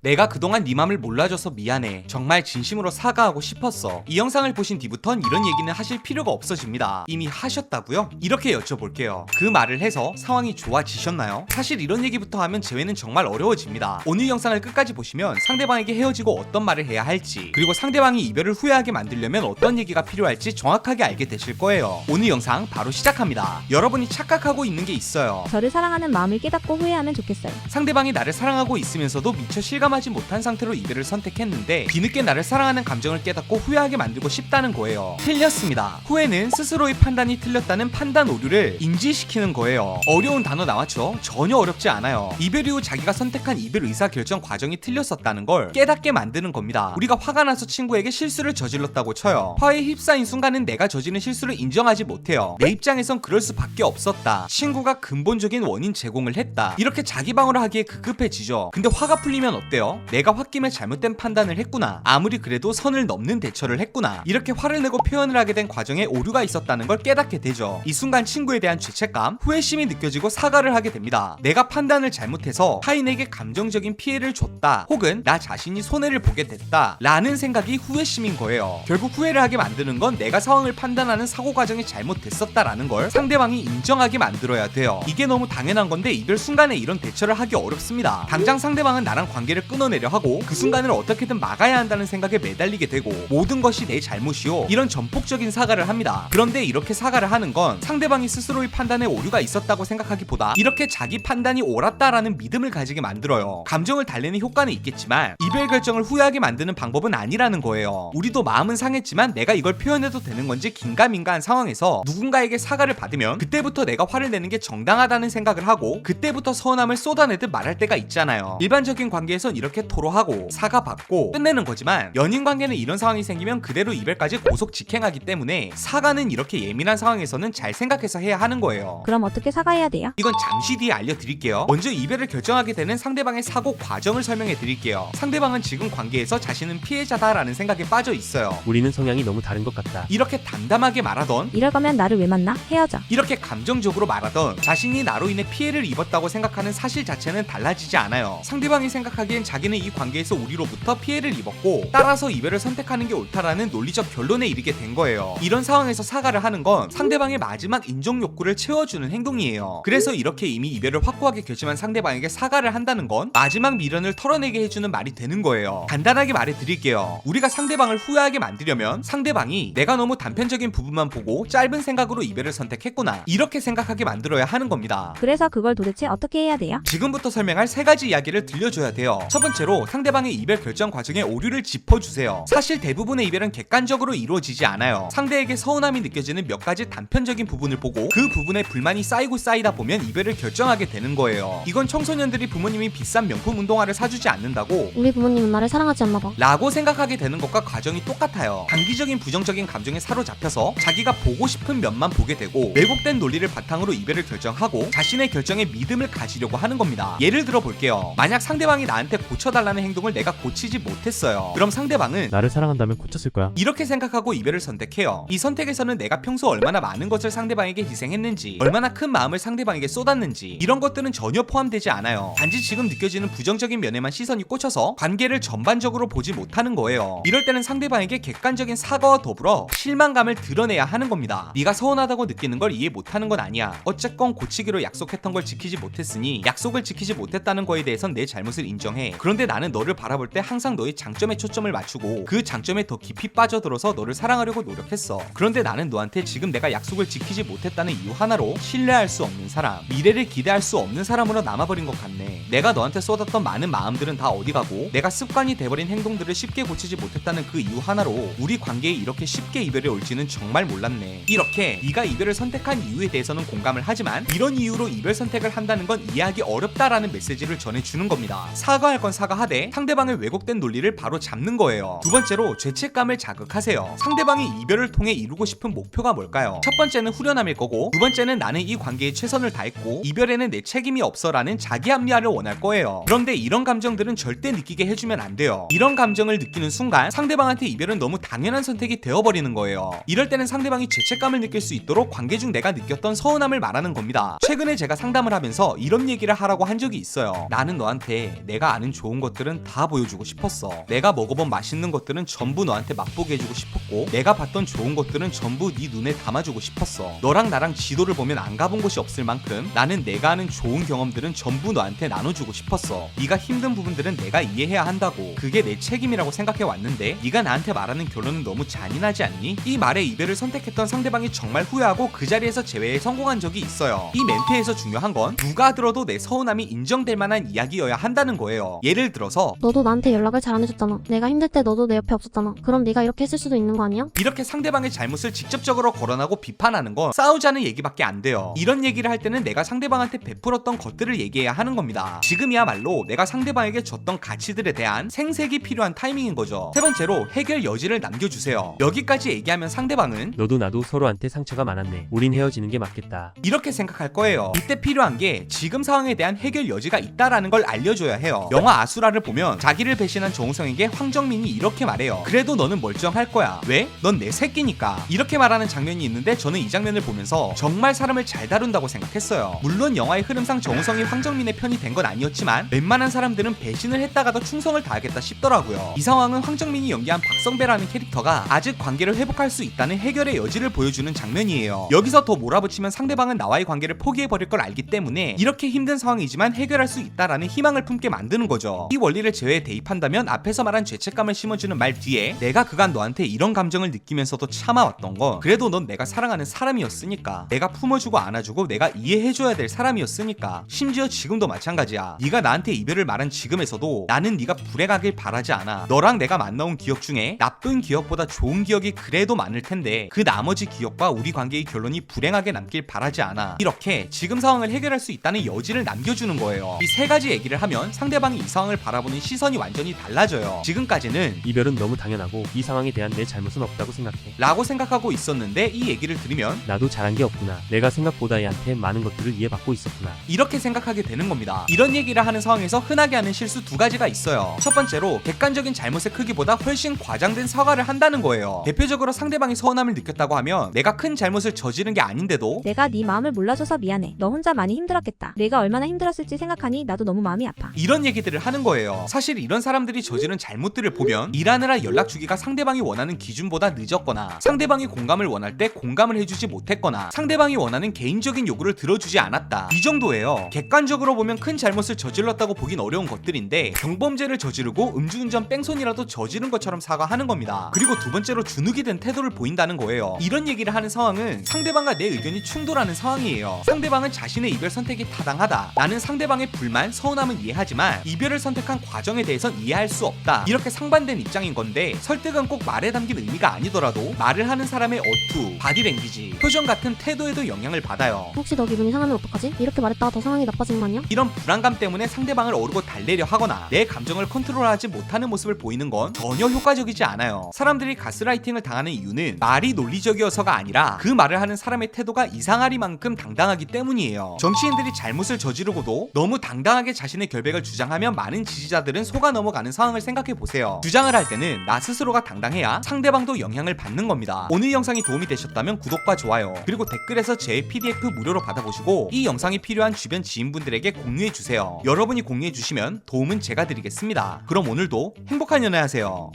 내가 그동안 네 맘을 몰라줘서 미안해. 정말 진심으로 사과하고 싶었어. 이 영상을 보신 뒤부턴 이런 얘기는 하실 필요가 없어집니다. 이미 하셨다고요? 이렇게 여쭤볼게요. 그 말을 해서 상황이 좋아지셨나요? 사실 이런 얘기부터 하면 재회는 정말 어려워집니다. 오늘 영상을 끝까지 보시면 상대방에게 헤어지고 어떤 말을 해야 할지, 그리고 상대방이 이별을 후회하게 만들려면 어떤 얘기가 필요할지 정확하게 알게 되실 거예요. 오늘 영상 바로 시작합니다. 여러분이 착각하고 있는 게 있어요. 저를 사랑하는 마음을 깨닫고 후회하면 좋겠어요. 상대방이 나를 사랑하고 있으면서도 미처 실감하지 못한 상태로 이별을 선택했는데 뒤늦게 나를 사랑하는 감정을 깨닫고 후회하게 만들고 싶다는 거예요. 틀렸습니다. 후회는 스스로의 판단이 틀렸다는 판단 오류를 인지시키는 거예요. 어려운 단어 나왔죠? 전혀 어렵지 않아요. 이별 이후 자기가 선택한 이별 의사결정 과정이 틀렸었다는 걸 깨닫게 만드는 겁니다. 우리가 화가 나서 친구에게 실수를 저질렀다고 쳐요. 화에 휩싸인 순간은 내가 저지른 실수를 인정하지 못해요. 내 입장에선 그럴 수밖에 없었다. 친구가 근본적인 원인 제공을 했다. 이렇게 자기 방어를 하기에 급급해지죠. 근데 화가 풀리면 어때요? 내가 홧김에 잘못된 판단을 했구나. 아무리 그래도 선을 넘는 대처를 했구나. 이렇게 화를 내고 표현을 하게 된 과정에 오류가 있었다는 걸 깨닫게 되죠. 이 순간 친구에 대한 죄책감, 후회심이 느껴지고 사과를 하게 됩니다. 내가 판단을 잘못해서 타인에게 감정적인 피해를 줬다. 혹은 나 자신이 손해를 보게 됐다. 라는 생각이 후회심인 거예요. 결국 후회를 하게 만드는 건 내가 상황을 판단하는 사고 과정이 잘못됐었다라는 걸 상대방이 인정하게 만들어야 돼요. 이게 너무 당연한 건데 이별 순간에 이런 대처를 하기 어렵습니다. 당장 상대방은 나랑 관계를 끊어내려 하고 그 순간을 어떻게든 막아야 한다는 생각에 매달리게 되고 모든 것이 내 잘못이요, 이런 전폭적인 사과를 합니다. 그런데 이렇게 사과를 하는 건 상대방이 스스로의 판단에 오류가 있었다고 생각하기보다 이렇게 자기 판단이 옳았다라는 믿음을 가지게 만들어요. 감정을 달래는 효과는 있겠지만 이별 결정을 후회하게 만드는 방법은 아니라는 거예요. 우리도 마음은 상했지만 내가 이걸 표현해도 되는 건지 긴가민가한 상황에서 누군가에게 사과를 받으면 그때부터 내가 화를 내는 게 정당하다는 생각을 하고 그때부터 서운함을 쏟아내듯 말할 때가 있잖아요. 일반적인 관계에선 이렇게 토로하고 사과받고 끝내는 거지만 연인 관계는 이런 상황이 생기면 그대로 이별까지 고속 직행하기 때문에 사과는 이렇게 예민한 상황에서는 잘 생각해서 해야 하는 거예요. 그럼 어떻게 사과해야 돼요? 이건 잠시 뒤에 알려드릴게요. 먼저 이별을 결정하게 되는 상대방의 사고 과정을 설명해 드릴게요. 상대방은 지금 관계에서 자신은 피해자다라는 생각에 빠져 있어요. 우리는 성향이 너무 다른 것 같다. 이렇게 담담하게 말하던, 이럴 거면 나를 왜 만나? 헤어져. 이렇게 감정적으로 말하던, 자신이 나로 인해 피해를 입었다고 생각하는 사실 자체는 달라지지 않아요. 상대방이 생각하기엔 자기는 이 관계에서 우리로부터 피해를 입었고 따라서 이별을 선택하는 게 옳다라는 논리적 결론에 이르게 된 거예요. 이런 상황에서 사과를 하는 건 상대방의 마지막 인정 욕구를 채워주는 행동이에요. 그래서 이렇게 이미 이별을 확고하게 결심한 상대방에게 사과를 한다는 건 마지막 미련을 털어내게 해주는 말이 되는 거예요. 간단하게 말해드릴게요. 우리가 상대방을 후회하게 만들려면 상대방이 내가 너무 단편적인 부분만 보고 짧은 생각으로 이별을 선택했구나, 이렇게 생각하게 만들어야 하는 겁니다. 그래서 그걸 도대체 어떻게 해야 돼요? 지금부터 설명할 세 가지 이야기를 들려줘야 돼요. 첫 번째로 상대방의 이별 결정 과정의 오류를 짚어주세요. 사실 대부분의 이별은 객관적으로 이루어지지 않아요. 상대에게 서운함이 느껴지는 몇 가지 단편적인 부분을 보고 그 부분에 불만이 쌓이고 쌓이다 보면 이별을 결정하게 되는 거예요. 이건 청소년들이 부모님이 비싼 명품 운동화를 사주지 않는다고 우리 부모님은 나를 사랑하지 않나 봐. 라고 생각하게 되는 것과 과정이 똑같아요. 단기적인 부정적인 감정에 사로잡혀서 자기가 보고 싶은 면만 보게 되고 왜곡된 논리를 바탕으로 이별을 결정하고 자신의 결정에 믿음을 가지려고 하는 겁니다. 예를 들어 볼게요. 만약 상대방이 나한테 고쳐달라는 행동을 내가 고치지 못했어요. 그럼 상대방은 나를 사랑한다면 고쳤을 거야. 이렇게 생각하고 이별을 선택해요. 이 선택에서는 내가 평소 얼마나 많은 것을 상대방에게 희생했는지, 얼마나 큰 마음을 상대방에게 쏟았는지 이런 것들은 전혀 포함되지 않아요. 단지 지금 느껴지는 부정적인 면에만 시선이 꽂혀서 관계를 전반적으로 보지 못하는 거예요. 이럴 때는 상대방에게 객관적인 사과와 더불어 실망감을 드러내야 하는 겁니다. 네가 서운하다고 느끼는 걸 이해 못하는 건 아니야. 어쨌건 고치기로 약속했던 걸 지키지 못했으니 약속을 지키지 못했다는 거에 대해선 내 잘못을 인정해. 그런데 나는 너를 바라볼 때 항상 너의 장점에 초점을 맞추고 그 장점에 더 깊이 빠져들어서 너를 사랑하려고 노력했어. 그런데 나는 너한테 지금 내가 약속을 지키지 못했다는 이유 하나로 신뢰할 수 없는 사람, 미래를 기대할 수 없는 사람으로 남아버린 것 같네. 내가 너한테 쏟았던 많은 마음들은 다 어디 가고 내가 습관이 돼버린 행동들을 쉽게 고치지 못했다는 그 이유 하나로 우리 관계에 이렇게 쉽게 이별이 올지는 정말 몰랐네. 이렇게 네가 이별을 선택한 이유에 대해서는 공감을 하지만 이런 이유로 이별 선택을 한다는 건 이해하기 어렵다라는 메시지를 전해주는 겁니다. 사과할 건 사과하되 상대방의 왜곡된 논리를 바로 잡는 거예요. 두 번째로 죄책감을 자극하세요. 상대방이 이별을 통해 이루고 싶은 목표가 뭘까요? 첫 번째는 후련함일 거고 두 번째는 나는 이 관계에 최선을 다했고 이별에는 내 책임이 없어라는 자기 합리화를 원할 거예요. 그런데 이런 감정들은 절대 느끼게 해주면 안 돼요. 이런 감정을 느끼는 순간 상대방한테 이별은 너무 당연한 선택이 되어버리는 거예요. 이럴 때는 상대방이 죄책감을 느낄 수 있도록 관계 중 내가 느꼈던 서운함을 말하는 겁니다. 최근에 제가 상담을 하면서 이런 얘기를 하라고 한 적이 있어요. 나는 너한테 내가 아는 좋은 것들은 다 보여주고 싶었어. 내가 먹어본 맛있는 것들은 전부 너한테 맛보게 해주고 싶었고, 내가 봤던 좋은 것들은 전부 네 눈에 담아주고 싶었어. 너랑 나랑 지도를 보면 안 가본 곳이 없을 만큼 나는 내가 아는 좋은 경험들은 전부 너한테 나눠주고 싶었어. 네가 힘든 부분들은 내가 이해해야 한다고. 그게 내 책임이라고 생각해 왔는데 네가 나한테 말하는 결론은 너무 잔인하지 않니? 이 말에 이별을 선택했던 상대방이 정말 후회하고 그 자리에서 재회에 성공한 적이 있어요. 이 멘트에서 중요한 건 누가 들어도 내 서운함이 인정될 만한 이야기여야 한다는 거예요. 예를 들어서 너도 나한테 연락을 잘 안 해줬잖아. 내가 힘들 때 너도 내 옆에 없었잖아. 그럼 네가 이렇게 했을 수도 있는 거 아니야? 이렇게 상대방의 잘못을 직접적으로 거론하고 비판하는 건 싸우자는 얘기밖에 안 돼요. 이런 얘기를 할 때는 내가 상대방한테 베풀었던 것들을 얘기해야 하는 겁니다. 지금이야말로 내가 상대방에게 줬던 가치들에 대한 생색이 필요한 타이밍인 거죠. 세 번째로 해결 여지를 남겨주세요. 여기까지 얘기하면 상대방은 너도 나도 서로한테 상처가 많았네. 우린 헤어지는 게 맞겠다. 이렇게 생각할 거예요. 이때 필요한 게 지금 상황에 대한 해결 여지가 있다라는 걸 알려줘야 해요. 영화 아수라를 보면 자기를 배신한 정우성에게 황정민이 이렇게 말해요. 그래도 너는 멀쩡할 거야. 왜? 넌 내 새끼니까. 이렇게 말하는 장면이 있는데 저는 이 장면을 보면서 정말 사람을 잘 다룬다고 생각했어요. 물론 영화의 흐름상 정우성이 황정민의 편이 된 건 아니었지만 웬만한 사람들은 배신을 했다가도 충성을 다하겠다 싶더라고요. 이 상황은 황정민이 연기한 박성배라는 캐릭터가 아직 관계를 회복할 수 있다는 해결의 여지를 보여주는 장면이에요. 여기서 더 몰아붙이면 상대방은 나와의 관계를 포기해버릴 걸 알기 때문에 이렇게 힘든 상황이지만 해결할 수 있다라는 희망을 품게 만드는 거죠. 이 원리를 재회에 대입한다면 앞에서 말한 죄책감을 심어주는 말 뒤에 내가 그간 너한테 이런 감정을 느끼면서도 참아왔던 건 그래도 넌 내가 사랑하는 사람이었으니까, 내가 품어주고 안아주고 내가 이해해줘야 될 사람이었으니까, 심지어 지금도 마찬가지야. 네가 나한테 이별을 말한 지금에서도 나는 네가 불행하길 바라지 않아. 너랑 내가 만나온 기억 중에 나쁜 기억보다 좋은 기억이 그래도 많을 텐데 그 나머지 기억과 우리 관계의 결론이 불행하게 남길 바라지 않아. 이렇게 지금 상황을 해결할 수 있다는 여지를 남겨주는 거예요. 이 세 가지 얘기를 하면 상대방이 이 상황을 바라보는 시선이 완전히 달라져요. 지금까지는 이별은 너무 당연하고 이 상황에 대한 내 잘못은 없다고 생각해. 라고 생각하고 있었는데 이 얘기를 들으면 나도 잘한 게 없구나. 내가 생각보다 얘한테 많은 것들을 이해받고 있었구나. 이렇게 생각하게 되는 겁니다. 이런 얘기를 하는 상황에서 흔하게 하는 실수 두 가지가 있어요. 첫 번째로 객관적인 잘못의 크기보다 훨씬 과장된 사과를 한다는 거예요. 대표적으로 상대방이 서운함을 느꼈다고 하면 내가 큰 잘못을 저지른 게 아닌데도 내가 네 마음을 몰라줘서 미안해. 너 혼자 많이 힘들었겠다. 내가 얼마나 힘들었을지 생각하니 나도 너무 마음이 아파. 이런 얘기들을 하는 거예요. 사실 이런 사람들이 저지른 잘못들을 보면 일하느라 연락 주기가 상대방이 원하는 기준보다 늦었거나, 상대방이 공감을 원할 때 공감을 해주지 못했거나, 상대방이 원하는 개인적인 요구를 들어주지 않았다, 이 정도예요. 객관적으로 보면 큰 잘못을 저질렀다고 보긴 어려운 것들인데 경범죄를 저지르고 음주운전 뺑소니라도 저지른 것처럼 사과하는 겁니다. 그리고 두 번째로 주눅이 든 태도를 보인다는 거예요. 이런 얘기를 하는 상황은 상대방과 내 의견이 충돌하는 상황이에요. 상대방은 자신의 이별 선택이 타당하다, 나는 상대방의 불만, 서운함은 이해하지만 이별을 선택한 과정에 대해선 이해할 수 없다, 이렇게 상반된 입장인 건데 설득은 꼭 말에 담긴 의미가 아니더라도 말을 하는 사람의 어투, 바디랭귀지, 표정 같은 태도에도 영향을 받아요. 혹시 너 기분이 상하면 어떡하지? 이렇게 말했다가 더 상황이 나빠지는 거 아니야? 이런 불안감 때문에 상대방을 어르고 달래려 하거나 내 감정을 컨트롤하지 못하는 모습을 보이는 건 전혀 효과적이지 않아요. 사람들이 가스라이팅을 당하는 이유는 말이 논리적이어서가 아니라 그 말을 하는 사람의 태도가 이상하리만큼 당당하기 때문이에요. 정치인들이 잘못을 저지르고도 너무 당당하게 자신의 결백을 주장하면 많은 지지자들은 속아 넘어가는 상황을 생각해보세요. 주장을 할 때는 나 스스로가 당당해야 상대방도 영향을 받는 겁니다. 오늘 영상이 도움이 되셨다면 구독과 좋아요, 그리고 댓글에서 제 PDF 무료로 받아보시고 이 영상이 필요한 주변 지인분들에게 공유해주세요. 여러분이 공유해주시면 도움은 제가 드리겠습니다. 그럼 오늘도 행복한 연애하세요.